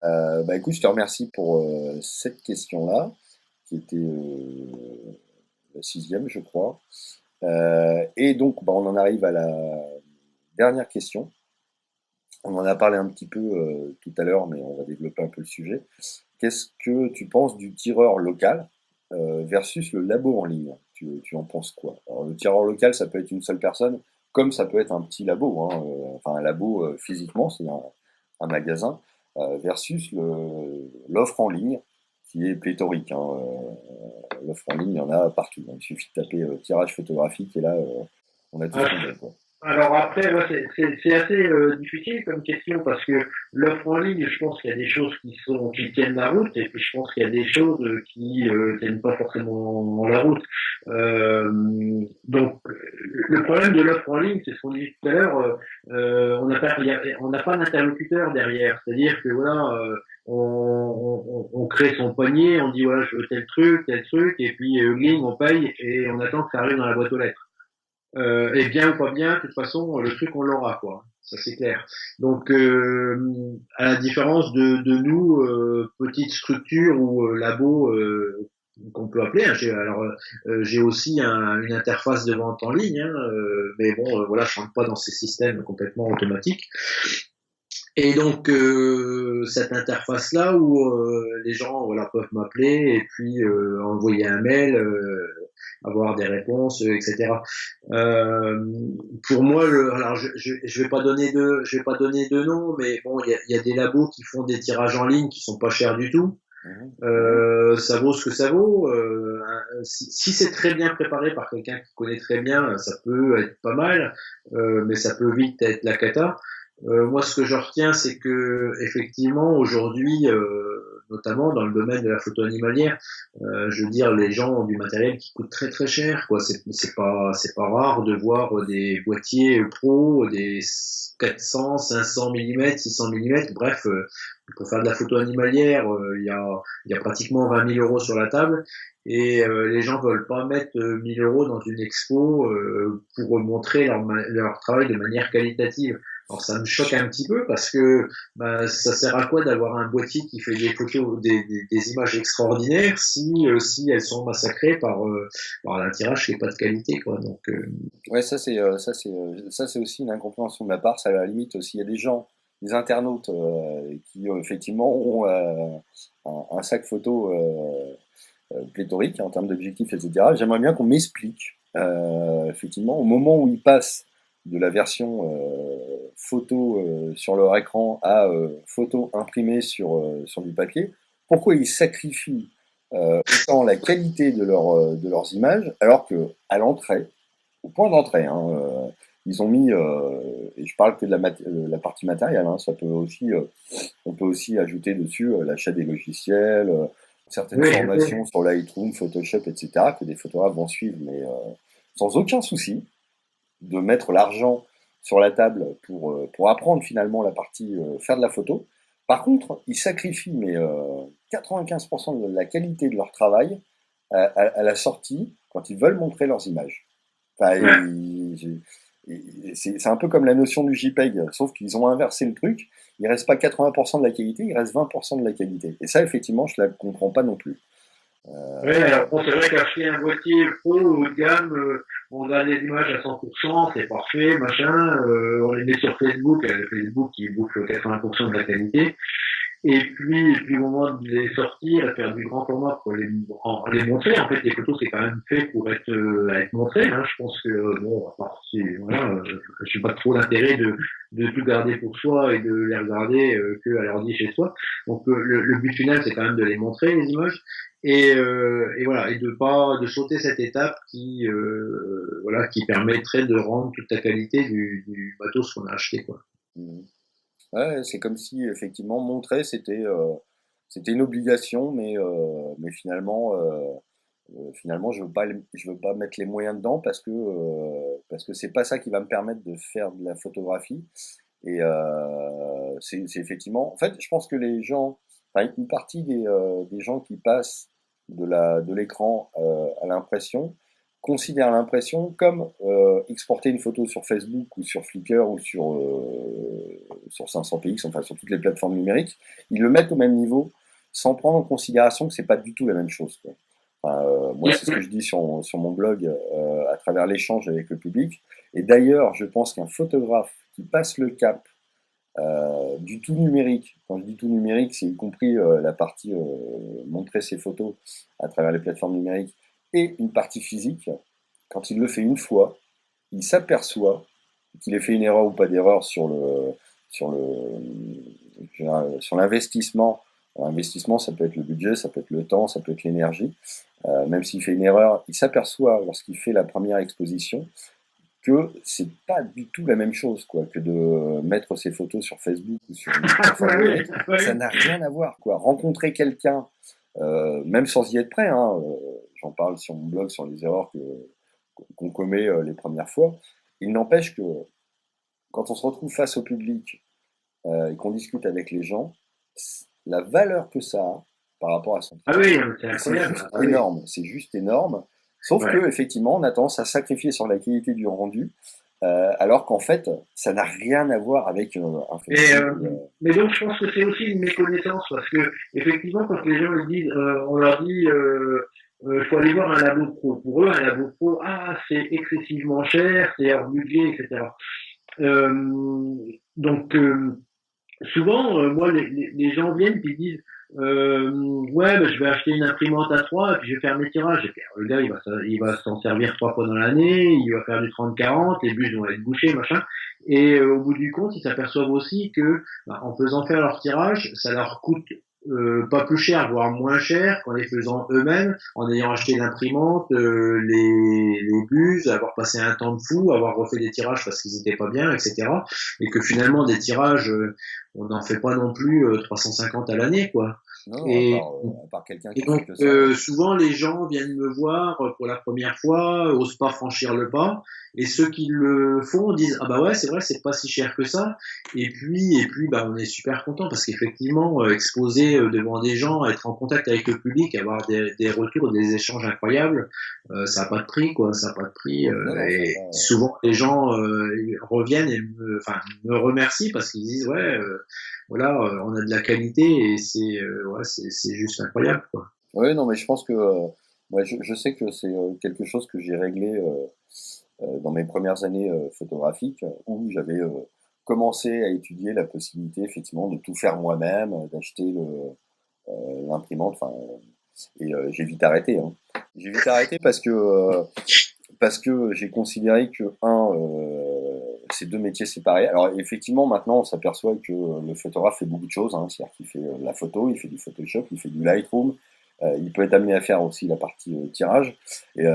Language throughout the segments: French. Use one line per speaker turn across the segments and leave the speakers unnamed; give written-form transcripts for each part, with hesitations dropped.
Bah écoute, je te remercie pour cette question-là, qui était la sixième, je crois. Et donc, bah, on en arrive à la dernière question. On en a parlé un petit peu tout à l'heure, mais on va développer un peu le sujet. Qu'est-ce que tu penses du tireur local versus le labo en ligne? Tu en penses quoi? Alors, le tireur local, ça peut être une seule personne, comme ça peut être un petit labo, hein, enfin un labo physiquement, c'est un magasin, versus l'offre en ligne, qui est pléthorique, hein, l'offre en ligne, il y en a partout, hein. Il suffit de taper tirage photographique et là, on a tout ce
Ah,
qu'on veut, quoi.
Alors après, ouais, c'est assez difficile comme question parce que l'offre en ligne, je pense qu'il y a des choses qui tiennent la route et puis je pense qu'il y a des choses qui tiennent pas forcément la route. Euh, donc le problème de l'offre en ligne, c'est ce qu'on dit tout à l'heure, on n'a pas d'interlocuteur derrière, c'est-à-dire que voilà. On crée son panier, on dit voilà je veux tel truc, et puis gling, on paye et on attend que ça arrive dans la boîte aux lettres. Et bien ou pas bien, de toute façon, le truc, on l'aura, quoi. Ça, c'est clair. Donc, à la différence de nous, petite structure ou labo, qu'on peut appeler, hein, j'ai aussi une interface de vente en ligne, hein, mais bon, voilà, je rentre pas dans ces systèmes complètement automatiques. Et donc cette interface là où les gens voilà peuvent m'appeler et puis envoyer un mail, avoir des réponses, etc. Euh, pour moi, alors je vais pas donner de nom, mais bon il y a des labos qui font des tirages en ligne qui sont pas chers du tout.
Mhm.
Ça vaut ce que ça vaut. Si c'est très bien préparé par quelqu'un qui connaît très bien, ça peut être pas mal, mais ça peut vite être la cata. Moi, ce que je retiens, c'est que effectivement, aujourd'hui, notamment dans le domaine de la photo animalière, je veux dire, les gens ont du matériel qui coûte très très cher, quoi. C'est pas rare de voir des boîtiers pro, des 400, 500 mm, 600 mm, bref, pour faire de la photo animalière, il y a pratiquement 20 000 euros sur la table. Et les gens veulent pas mettre 1000 euros dans une expo pour montrer leur travail de manière qualitative. Alors ça me choque un petit peu parce que bah, ça sert à quoi d'avoir un boîtier qui fait des photos, des images extraordinaires si elles sont massacrées par un tirage qui est pas de qualité quoi. Donc
Ouais, ça c'est aussi une incompréhension de ma part. Ça, à la limite aussi, il y a des gens, des internautes qui effectivement ont un sac photo pléthorique en termes d'objectifs, etc. J'aimerais bien qu'on m'explique effectivement au moment où ils passent de la version photo sur leur écran à photo imprimée sur du papier, pourquoi ils sacrifient autant la qualité de leurs images alors que à l'entrée au point d'entrée, hein, ils ont mis, et je parle que de la partie matérielle, hein, ça peut aussi, on peut aussi ajouter dessus l'achat des logiciels, certaines
oui, je sais.
formations sur Lightroom, Photoshop, etc., que des photographes vont suivre, mais sans aucun souci de mettre l'argent sur la table pour apprendre finalement la partie faire de la photo. Par contre, ils sacrifient mais 95% de la qualité de leur travail à la sortie quand ils veulent montrer leurs images. Enfin,
Ouais.
c'est un peu comme la notion du JPEG, sauf qu'ils ont inversé le truc. Il reste pas 80% de la qualité, il reste 20% de la qualité. Et ça, effectivement, je la comprends pas non plus.
Oui, alors bon, c'est vrai qu'acheter un boîtier pro haut de gamme, on a les images à 100%, c'est parfait, machin, on les met sur Facebook, Facebook qui bouffe 80% de la qualité. Et puis au moment de les sortir et faire du grand format pour les montrer, en fait, les photos, c'est quand même fait pour être montré. Hein. Je pense que, bon, à part si, voilà, je n'ai pas trop l'intérêt de tout garder pour soi et de les regarder que à l'ordi chez soi. Donc le but final, c'est quand même de les montrer, les images. Et voilà, et de sauter cette étape voilà, qui permettrait de rendre toute la qualité du matos qu'on a acheté, quoi.
Mhm. Ouais, c'est comme si, effectivement, montrer, c'était une obligation, mais finalement, je veux pas mettre les moyens dedans parce que c'est pas ça qui va me permettre de faire de la photographie. Et c'est effectivement, en fait, je pense que les gens, enfin, une partie des gens qui passent de l'écran à l'impression considèrent l'impression comme exporter une photo sur Facebook ou sur Flickr ou sur 500px, enfin sur toutes les plateformes numériques, ils le mettent au même niveau sans prendre en considération que c'est pas du tout la même chose, quoi. Enfin, moi, c'est ce que je dis sur mon blog à travers l'échange avec le public. Et d'ailleurs, je pense qu'un photographe qui passe le cap du tout numérique, quand je dis tout numérique, c'est y compris la partie montrer ses photos à travers les plateformes numériques et une partie physique, quand il le fait une fois, il s'aperçoit qu'il ait fait une erreur ou pas d'erreur sur le, sur l'investissement. L'investissement, ça peut être le budget, ça peut être le temps, ça peut être l'énergie. Même s'il fait une erreur, il s'aperçoit lorsqu'il fait la première exposition que c'est pas du tout la même chose, quoi, que de mettre ses photos sur Facebook ou sur une plateforme numérique. Ça n'a rien à voir, quoi. Rencontrer quelqu'un, même sans y être prêt, hein, j'en parle sur mon blog sur les erreurs qu'on commet les premières fois. Il n'empêche que quand on se retrouve face au public et qu'on discute avec les gens, la valeur que ça a par rapport à son
travail, c'est
incroyable. Juste énorme. C'est juste énorme. Sauf que effectivement, on a tendance à sacrifier sur la qualité du rendu, alors qu'en fait, ça n'a rien à voir avec un
Facebook. Mais donc, je pense que c'est aussi une méconnaissance parce que effectivement, quand les gens ils disent, on leur dit, faut aller voir un labo pro. Pour eux, un labo pro, c'est excessivement cher, c'est hors budget, etc. Donc souvent, moi, les gens viennent et disent ouais, je vais acheter une imprimante à 3 et puis je vais faire mes tirages. Et puis, le gars, il va s'en servir 3 fois dans l'année, il va faire du 30-40, les bus vont être bouchés, machin. Et au bout du compte, ils s'aperçoivent aussi que en faisant faire leur tirage, ça leur coûte pas plus cher, voire moins cher qu'en les faisant eux-mêmes, en ayant acheté l'imprimante, les bus, avoir passé un temps de fou, avoir refait des tirages parce qu'ils étaient pas bien, etc. Et que finalement, des tirages, on n'en fait pas non plus 350 à l'année, quoi.
Non,
Et,
à part quelqu'un qui
et donc,
fait que ça.
souvent, les gens viennent me voir pour la première fois, osent pas franchir le pas, et ceux qui le font disent ah bah ouais, c'est vrai, c'est pas si cher que ça. Et puis, bah on est super content parce qu'effectivement, exposer devant des gens, être en contact avec le public, avoir des retours, des échanges incroyables, ça a pas de prix, quoi, ça a pas de prix. Et souvent, les gens reviennent et me remercient parce qu'ils disent ouais. Voilà, on a de la qualité et c'est juste incroyable, quoi.
Oui, non, mais je pense que moi, je sais que c'est quelque chose que j'ai réglé dans mes premières années photographiques, où j'avais commencé à étudier la possibilité effectivement de tout faire moi-même, d'acheter l'imprimante, enfin, et j'ai vite arrêté. Hein. J'ai vite arrêté parce que j'ai considéré que ces deux métiers séparés. Alors effectivement, maintenant, on s'aperçoit que le photographe fait beaucoup de choses. Hein, c'est-à-dire qu'il fait la photo, il fait du Photoshop, il fait du Lightroom. Il peut être amené à faire aussi la partie tirage. Et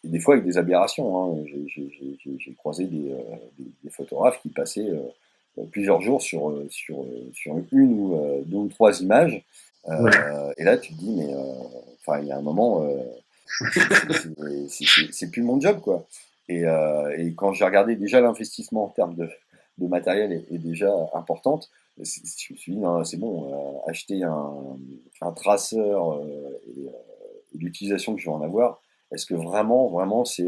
des fois avec des aberrations. Hein. J'ai croisé des photographes qui passaient plusieurs jours sur une ou deux ou trois images. Et là, tu te dis, mais enfin, il y a un moment, c'est plus mon job, quoi. Et quand j'ai regardé déjà l'investissement en termes de matériel est déjà importante, je me suis dit, non, c'est bon, acheter un traceur et l'utilisation que je vais en avoir, est-ce que vraiment, c'est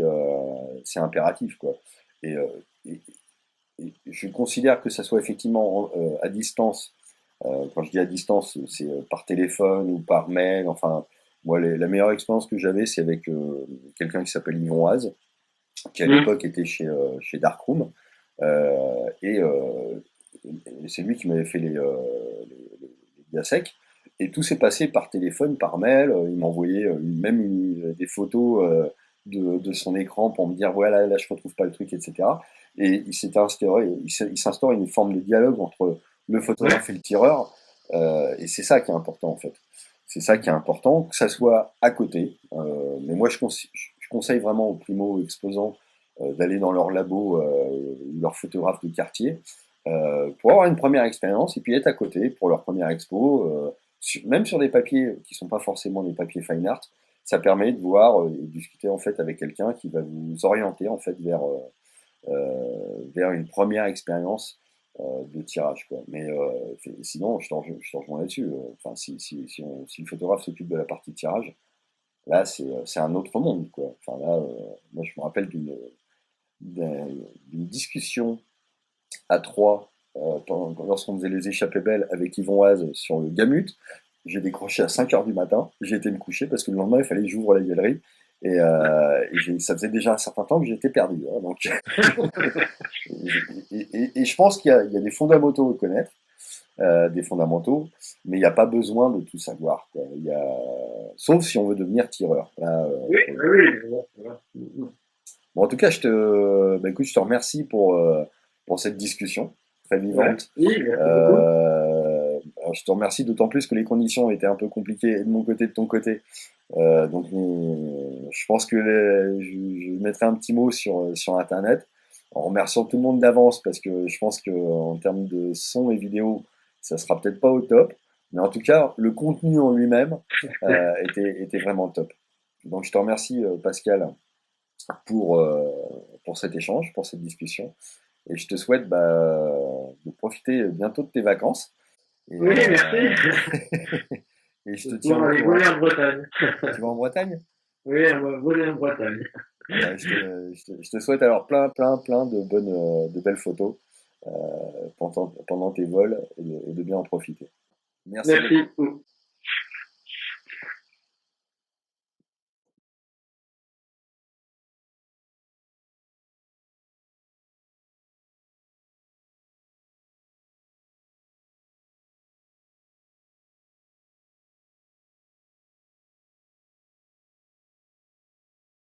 impératif, quoi. Et, euh, et, et je considère que ça soit effectivement à distance. Quand je dis à distance, c'est par téléphone ou par mail. Enfin, moi, la meilleure expérience que j'avais, c'est avec quelqu'un qui s'appelle Yvon Oise, qui à l'époque était chez Darkroom. Et c'est lui qui m'avait fait les diasèques. Et tout s'est passé par téléphone, par mail. Il m'envoyait des photos de son écran pour me dire voilà, là je retrouve pas le truc, etc. Et il s'instaure une forme de dialogue entre le photographe et le tireur. Et c'est ça qui est important en fait. C'est ça qui est important, que ça soit à côté. Mais moi je conseille vraiment aux primo-exposants d'aller dans leur labo ou leur photographe de quartier pour avoir une première expérience et puis être à côté pour leur première expo, même sur des papiers qui sont pas forcément des papiers fine art, ça permet de voir et de discuter en fait avec quelqu'un qui va vous orienter en fait vers une première expérience de tirage, quoi. Mais sinon, je te rejoins là-dessus. Enfin, si le photographe s'occupe de la partie tirage, là, c'est un autre monde, quoi. Enfin, là, moi, je me rappelle d'une discussion à trois lorsqu'on faisait les échappées belles avec Yvon sur le Gamut. J'ai décroché à 5 heures du matin, j'ai été me coucher parce que le lendemain, il fallait que j'ouvre la galerie. Ça faisait déjà un certain temps que j'étais perdu. Hein, donc, et je pense qu'il y a des fondamentaux à connaître, des fondamentaux, mais il n'y a pas besoin de tout savoir. Quoi. Sauf si on veut devenir tireur. Là,
Oui, oui, voilà.
bon, en tout cas, écoute, je te remercie pour cette discussion très vivante.
Merci, merci beaucoup.
Alors, je te remercie d'autant plus que les conditions étaient un peu compliquées de mon côté, de ton côté. Donc, je pense que je mettrai un petit mot sur Internet en remerciant tout le monde d'avance parce que je pense qu'en termes de son et vidéo, ça sera peut-être pas au top. Mais en tout cas, le contenu en lui-même était vraiment top. Donc, je te remercie, Pascal, pour, euh, pour cet échange, pour cette discussion. Et je te souhaite de profiter bientôt de tes vacances. Et,
Oui, merci.
et je
Je
te
vais
tiens
pouvoir
au
aller voler
courant.
en Bretagne.
Tu vas en Bretagne?
Oui, on va voler en Bretagne.
Je te souhaite alors plein de belles photos pendant tes vols et de bien en profiter. Merci beaucoup.
Merci.